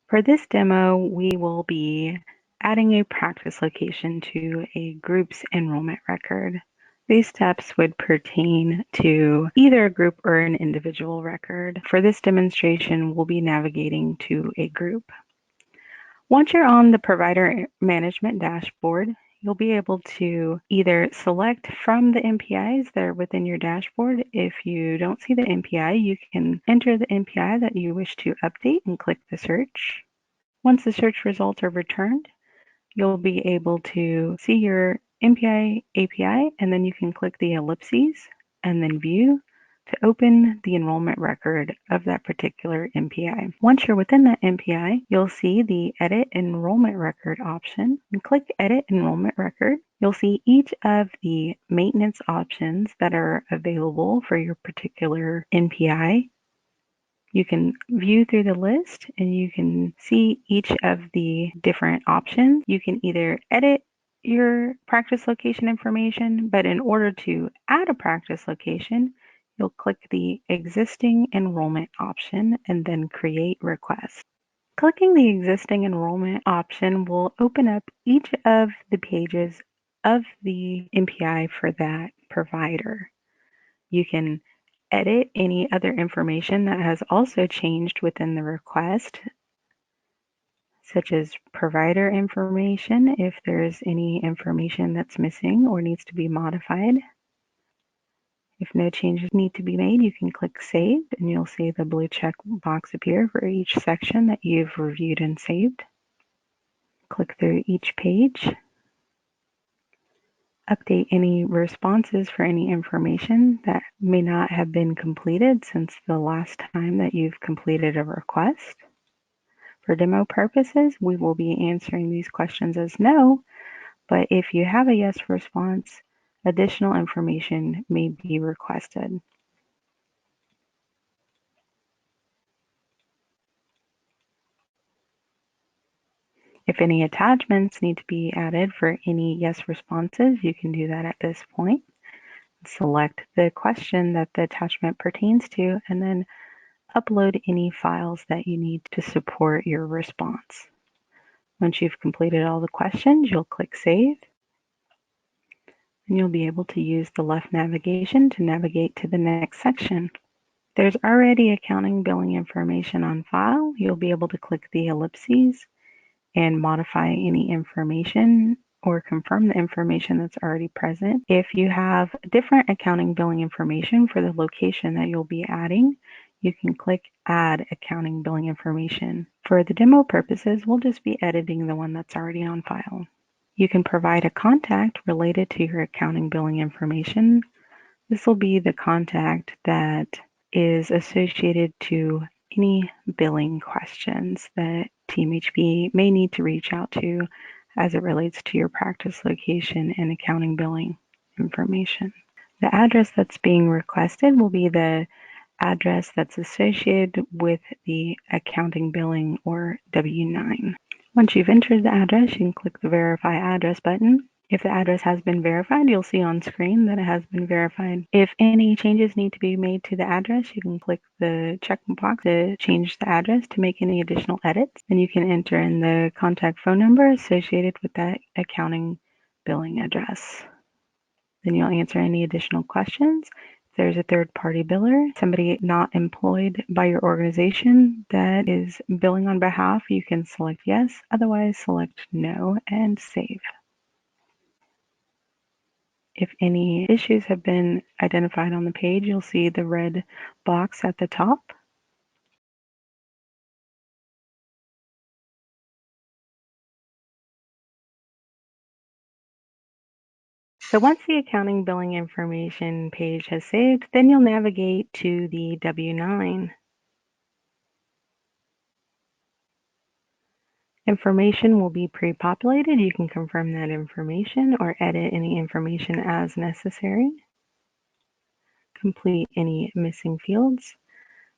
For this demo, we will be adding a practice location to a group's enrollment record. These steps would pertain to either a group or an individual record. For this demonstration, we'll be navigating to a group. Once you're on the provider management dashboard, you'll be able to either select from the NPIs that are within your dashboard. If you don't see the NPI, you can enter the NPI that you wish to update and click the search. Once the search results are returned, you'll be able to see your NPI API, and then you can click the ellipses and then view to open the enrollment record of that particular NPI. Once you're within that NPI, you'll see the Edit Enrollment Record option. And click Edit Enrollment Record. You'll see each of the maintenance options that are available for your particular NPI. You can view through the list and you can see each of the different options. You can either edit your practice location information, but in order to add a practice location, you'll click the existing enrollment option and then create request. Clicking the existing enrollment option will open up each of the pages of the NPI for that provider. You can edit any other information that has also changed within the request, such as provider information if there's any information that's missing or needs to be modified. If no changes need to be made, you can click Save and you'll see the blue check box appear for each section that you've reviewed and saved. Click through each page. Update any responses for any information that may not have been completed since the last time that you've completed a request. For demo purposes, we will be answering these questions as no, but if you have a yes response, additional information may be requested. If any attachments need to be added for any yes responses, you can do that at this point. Select the question that the attachment pertains to and then upload any files that you need to support your response. Once you've completed all the questions, you'll click Save, and you'll be able to use the left navigation to navigate to the next section. There's already accounting billing information on file. You'll be able to click the ellipses and modify any information or confirm the information that's already present. If you have different accounting billing information for the location that you'll be adding, you can click Add Accounting Billing Information. For the demo purposes, we'll just be editing the one that's already on file. You can provide a contact related to your accounting billing information. This will be the contact that is associated to any billing questions that Team HB may need to reach out to as it relates to your practice location and accounting billing information. The address that's being requested will be the address that's associated with the accounting billing or W-9. Once you've entered the address, you can click the Verify Address button. If the address has been verified, you'll see on screen that it has been verified. If any changes need to be made to the address, you can click the check box to change the address to make any additional edits. And you can enter in the contact phone number associated with that accounting billing address. Then you'll answer any additional questions. If there's a third-party biller, somebody not employed by your organization that is billing on behalf, you can select yes, otherwise select no and save. If any issues have been identified on the page, you'll see the red box at the top. So once the accounting billing information page has saved, then you'll navigate to the W-9. Information will be pre-populated. You can confirm that information or edit any information as necessary. Complete any missing fields.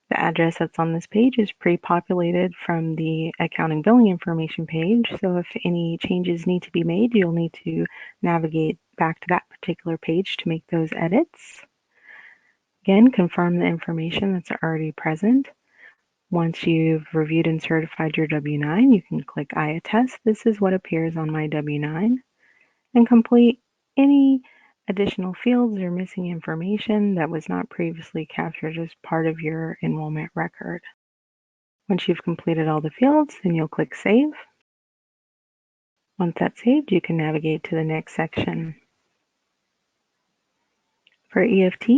The address that's on this page is pre-populated from the accounting billing information page. So if any changes need to be made, you'll need to navigate back to that particular page to make those edits. Again, confirm the information that's already present. Once you've reviewed and certified your W-9, you can click I attest. This is what appears on my W-9, and complete any additional fields or missing information that was not previously captured as part of your enrollment record. Once you've completed all the fields, then you'll click Save. Once that's saved, you can navigate to the next section. For EFT,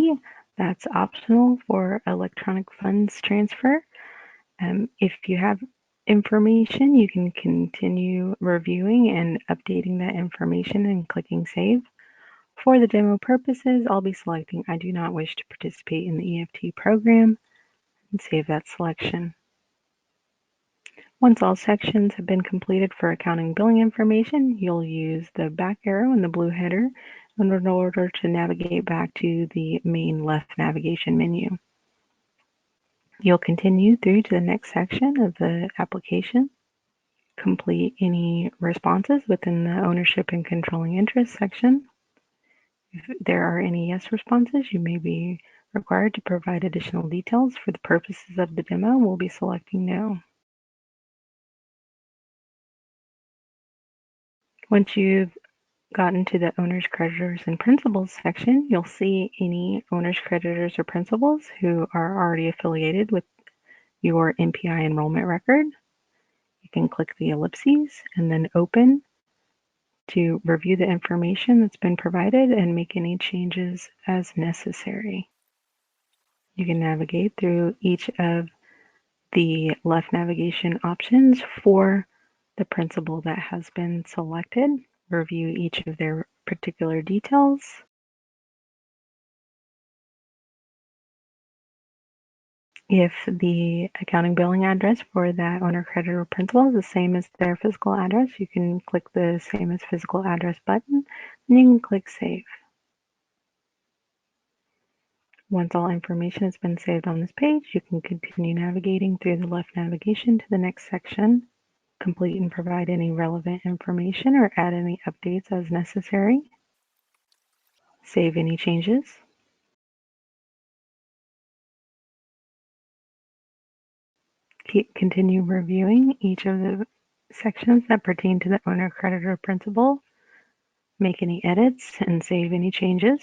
that's optional for electronic funds transfer. If you have information, you can continue reviewing and updating that information and clicking Save. For the demo purposes, I'll be selecting I do not wish to participate in the EFT program and save that selection. Once all sections have been completed for accounting billing information, you'll use the back arrow and the blue header in order to navigate back to the main left navigation menu. You'll continue through to the next section of the application. Complete any responses within the ownership and controlling interest section. If there are any yes responses, you may be required to provide additional details. For the purposes of the demo, we'll be selecting no. Once you've gotten to the owners, creditors, and principals section, you'll see any owners, creditors, or principals who are already affiliated with your NPI enrollment record. You can click the ellipses and then open to review the information that's been provided and make any changes as necessary. You can navigate through each of the left navigation options for the principal that has been selected, review each of their particular details. If the accounting billing address for that owner, creditor, or principal is the same as their physical address, you can click the same as physical address button, and you can click Save. Once all information has been saved on this page, you can continue navigating through the left navigation to the next section, complete and provide any relevant information or add any updates as necessary, save any changes, continue reviewing each of the sections that pertain to the owner, creditor, principal, make any edits, and save any changes.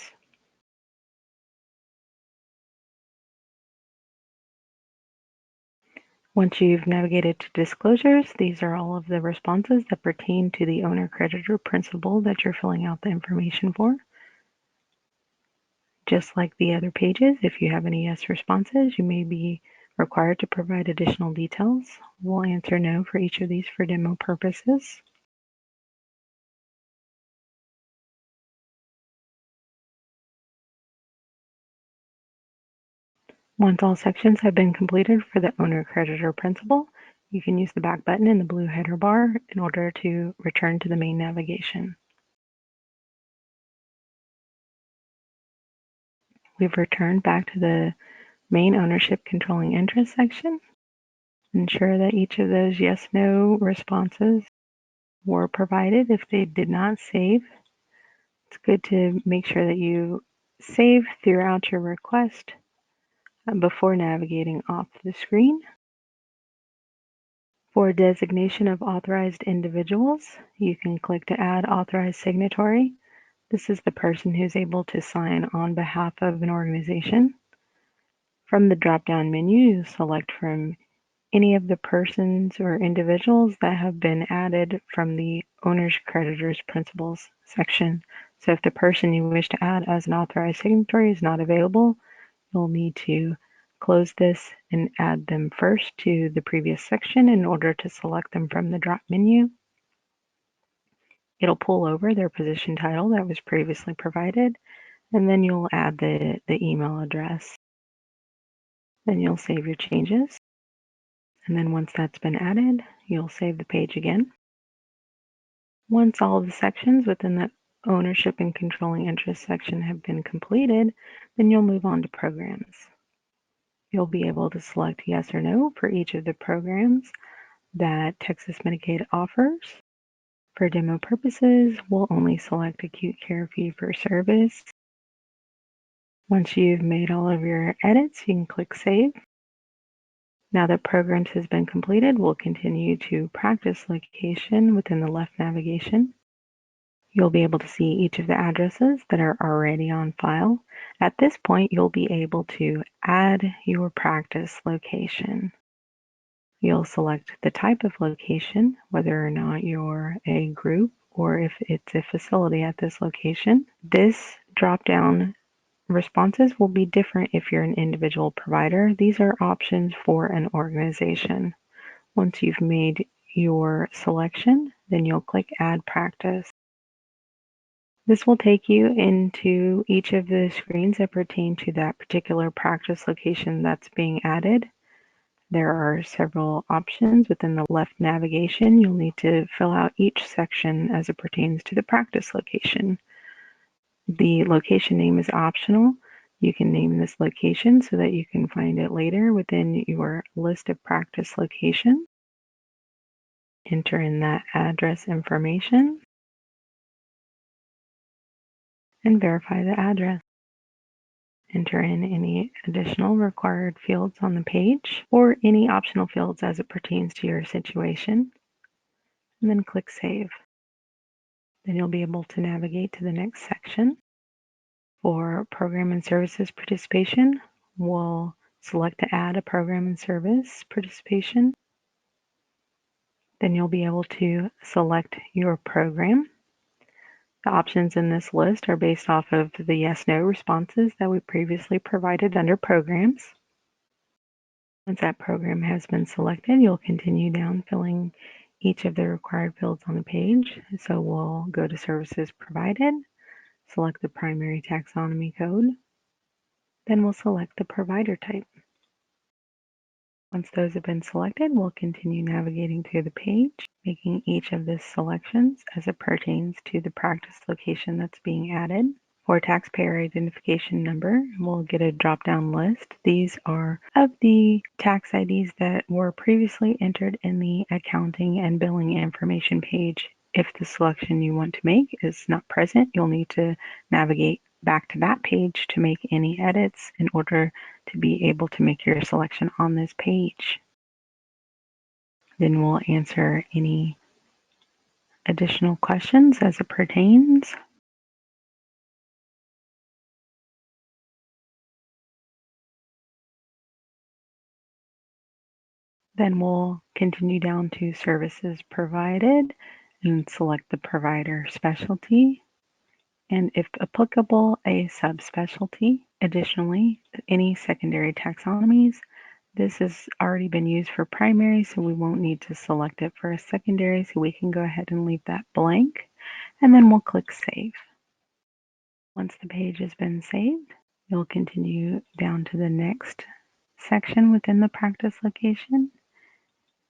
Once you've navigated to disclosures, these are all of the responses that pertain to the owner, creditor, principal that you're filling out the information for. Just like the other pages, if you have any yes responses, you may be required to provide additional details. We'll answer no for each of these for demo purposes. Once all sections have been completed for the owner, creditor, principal, you can use the back button in the blue header bar in order to return to the main navigation. We've returned back to the main ownership controlling interest section. Ensure that each of those yes/no responses were provided. If they did not save, it's good to make sure that you save throughout your request before navigating off the screen. For designation of authorized individuals, you can click to add authorized signatory. This is the person who's able to sign on behalf of an organization. From the drop-down menu, you select from any of the persons or individuals that have been added from the owners, creditors, principals section. So if the person you wish to add as an authorized signatory is not available, you'll need to close this and add them first to the previous section in order to select them from the drop menu. It'll pull over their position title that was previously provided, and then you'll add the email address. Then you'll save your changes. And then once that's been added, you'll save the page again. Once all of the sections within the ownership and controlling interest section have been completed, then you'll move on to programs. You'll be able to select yes or no for each of the programs that Texas Medicaid offers. For demo purposes, we'll only select acute care fee for service. Once you've made all of your edits, you can click Save. Now that programs has been completed, we'll continue to practice location within the left navigation. You'll be able to see each of the addresses that are already on file. At this point, you'll be able to add your practice location. You'll select the type of location, whether or not you're a group or if it's a facility at this location. This drop-down responses will be different if you're an individual provider. These are options for an organization. Once you've made your selection, then you'll click Add Practice. This will take you into each of the screens that pertain to that particular practice location that's being added. There are several options within the left navigation. You'll need to fill out each section as it pertains to the practice location. The location name is optional. You can name this location so that you can find it later within your list of practice locations. Enter in that address information and verify the address. Enter in any additional required fields on the page or any optional fields as it pertains to your situation, and then click Save. Then you'll be able to navigate to the next section. For program and services participation, we'll select to add a program and service participation. Then you'll be able to select your program. The options in this list are based off of the yes/no responses that we previously provided under programs. Once that program has been selected, you'll continue down filling each of the required fields on the page. So we'll go to services provided, select the primary taxonomy code, then we'll select the provider type. Once those have been selected, we'll continue navigating through the page, making each of the selections as it pertains to the practice location that's being added. For taxpayer identification number, we'll get a drop-down list. These are of the tax IDs that were previously entered in the accounting and billing information page. If the selection you want to make is not present, you'll need to navigate back to that page to make any edits in order to be able to make your selection on this page. Then we'll answer any additional questions as it pertains. Then we'll continue down to services provided and select the provider specialty, and if applicable, a subspecialty. Additionally, any secondary taxonomies. This has already been used for primary, so we won't need to select it for a secondary, so we can go ahead and leave that blank, and then we'll click Save. Once the page has been saved, you'll continue down to the next section within the practice location.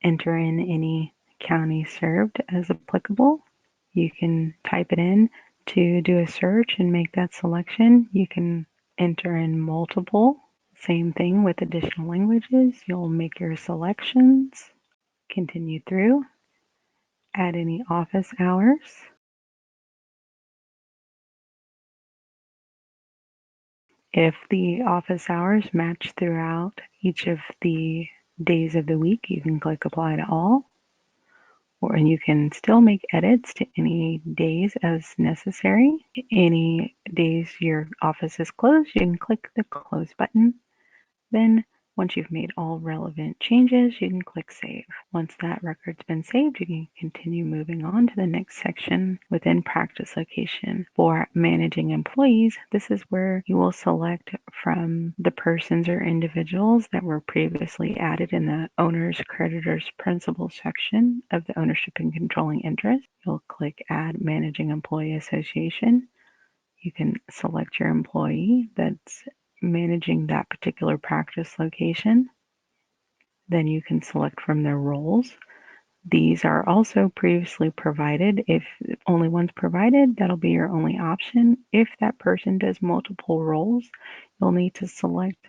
Enter in any county served as applicable. You can type it in to do a search and make that selection. You can enter in multiple. Same thing with additional languages. You'll make your selections. Continue through. Add any office hours. If the office hours match throughout each of the days of the week, you can click Apply to All. And you can still make edits to any days as necessary. Any days your office is closed, you can click the Close button. Then, once you've made all relevant changes, you can click Save. Once that record's been saved, you can continue moving on to the next section within practice location. For managing employees, this is where you will select from the persons or individuals that were previously added in the owners, creditors, principals section of the ownership and controlling interest. You'll click Add Managing Employee Association. You can select your employee that's managing that particular practice location. Then you can select from their roles. These are also previously provided. If only one's provided, that'll be your only option. If that person does multiple roles, you'll need to select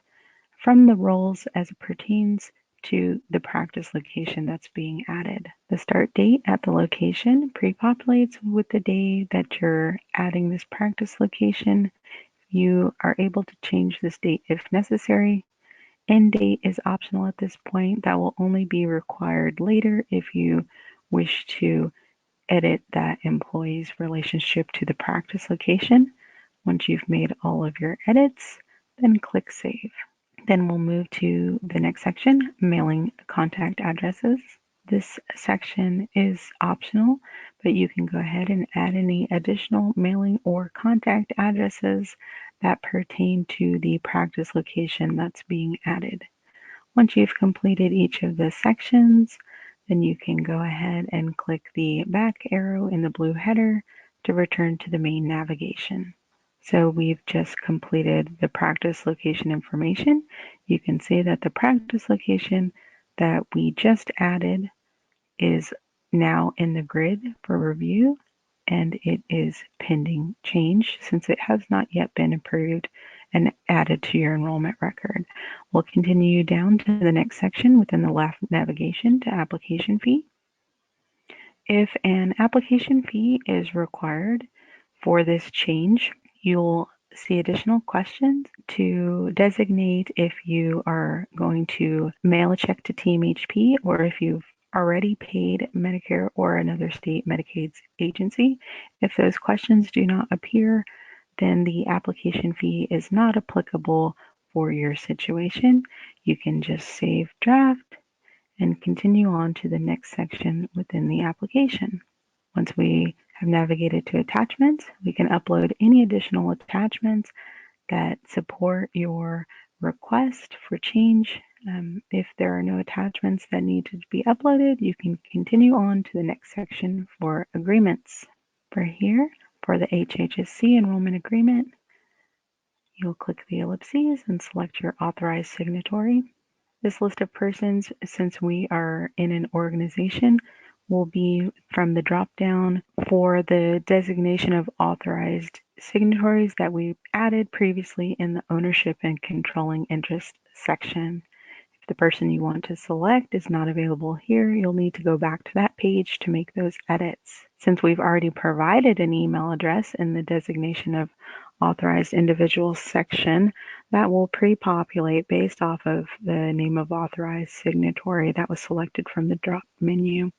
from the roles as it pertains to the practice location that's being added. The start date at the location pre-populates with the day that you're adding this practice location. You are able to change this date if necessary. End date is optional at this point. That will only be required later if you wish to edit that employee's relationship to the practice location. Once you've made all of your edits, then click Save. Then we'll move to the next section, mailing contact addresses. This section is optional, but you can go ahead and add any additional mailing or contact addresses that pertain to the practice location that's being added. Once you've completed each of the sections, then you can go ahead and click the back arrow in the blue header to return to the main navigation. So we've just completed the practice location information. You can see that the practice location that we just added is now in the grid for review, and it is pending change since it has not yet been approved and added to your enrollment record. We'll continue down to the next section within the left navigation to application fee. If an application fee is required for this change, you'll see additional questions to designate if you are going to mail a check to Team HP or if you've already paid Medicare or another state Medicaid's agency. If those questions do not appear, then the application fee is not applicable for your situation. You can just save draft and continue on to the next section within the application. Once we have navigated to attachments, we can upload any additional attachments that support your request for change. If there are no attachments that need to be uploaded, you can continue on to the next section for agreements. For here, for the HHSC enrollment agreement, you'll click the ellipses and select your authorized signatory. This list of persons, since we are in an organization, will be from the drop-down for the designation of authorized signatories that we added previously in the ownership and controlling interest section. If the person you want to select is not available here, you'll need to go back to that page to make those edits. Since we've already provided an email address in the designation of authorized individuals section, that will pre-populate based off of the name of authorized signatory that was selected from the drop menu.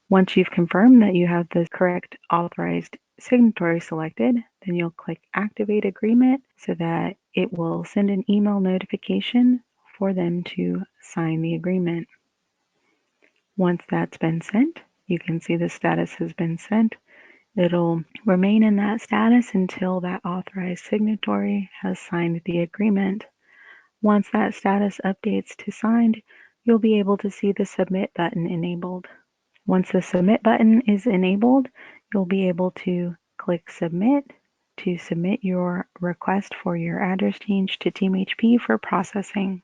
Once you've confirmed that you have the correct authorized signatory selected, then you'll click Activate Agreement so that it will send an email notification for them to sign the agreement. Once that's been sent, you can see the status has been sent. It'll remain in that status until that authorized signatory has signed the agreement. Once that status updates to signed, you'll be able to see the Submit button enabled. Once the Submit button is enabled, you'll be able to click Submit to submit your request for your address change to Team HP for processing.